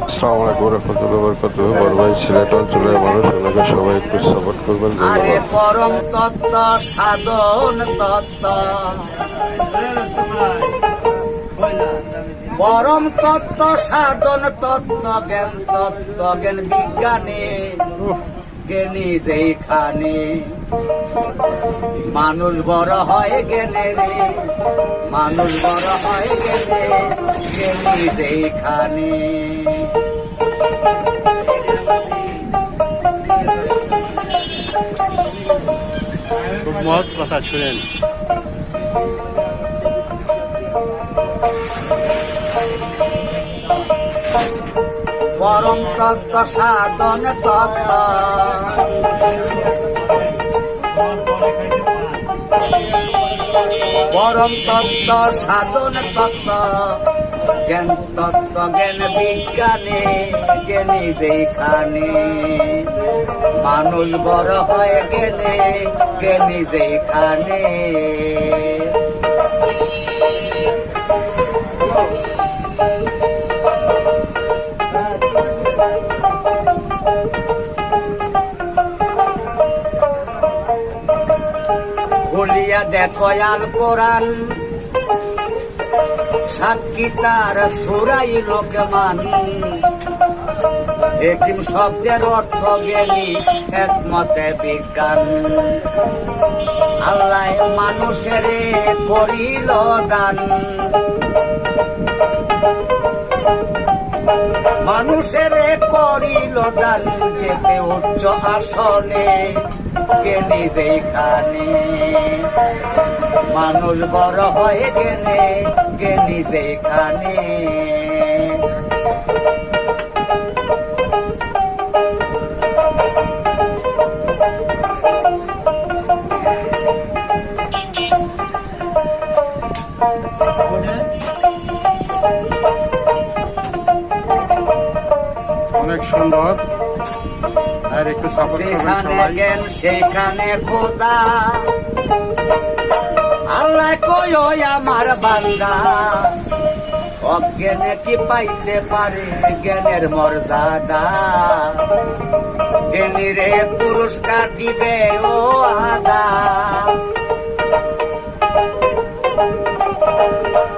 আসসালামু আলাইকুম রহমতুল্লাহ বরকাতুহ। বড় ভাই সিলেট অঞ্চলের মানুষ, ওনাকে সবাই একটু সাপোর্ট করবেন। আরে ধন্যবাদ। পরম তত্ত্ব সাধন তত্ত্ব, পরম তত্ত্ব সাধন তত্ত্ব জ্ঞান বিজ্ঞানে জ্ঞানী যেখানে মানুষ বড় হয় জ্ঞানে রে, মানুষ বড় হয় জ্ঞানে জ্ঞানী যেখানে। খুব মহৎ কথা শুনেন। পরম তত্ত্ব সাধন তত্ত্ব, পরম তত্ত্ব সাধন তত্ত্ব জ্ঞান বিজ্ঞানে জ্ঞানী যেখানে মানুষ বড় হয় জ্ঞানে জ্ঞানী যেখানে। খুলিয়া দেখো আল কোরআন, সাক্ষী তার সুরাই লোকমান, হেকিম শব্দের অর্থ জ্ঞানী একমতে বিজ্ঞান। আল্লাহ মানুষের করিল দান, মানুষের করিল দান, যেতে উচ্চ আসনে জ্ঞানী যেখানে মানুষ বড় হয় জ্ঞানে জ্ঞানী যেখানে। অনেক সুন্দর। আর একটু সাপোর্ট করবেন যেখানে সবাই। জ্ঞান সেইখানে খোদা, আল্লাহ কই আমার বান্দা, অজ্ঞানে কি পাইতে পারে জ্ঞানের মর্যাদা। জ্ঞানীরে পুরস্কার দিবে ও আদা,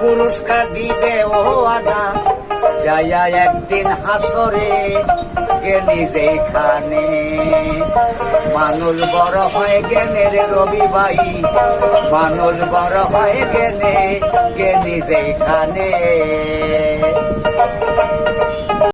পুরস্কার দিবে ও আদা, যাইয়া একদিন হাসরে জ্ঞানী যেখানে মানুষ বড় হয় জ্ঞানের রবি ভাই, মানুষ বড় হয় জ্ঞানে জ্ঞানী যেখানে।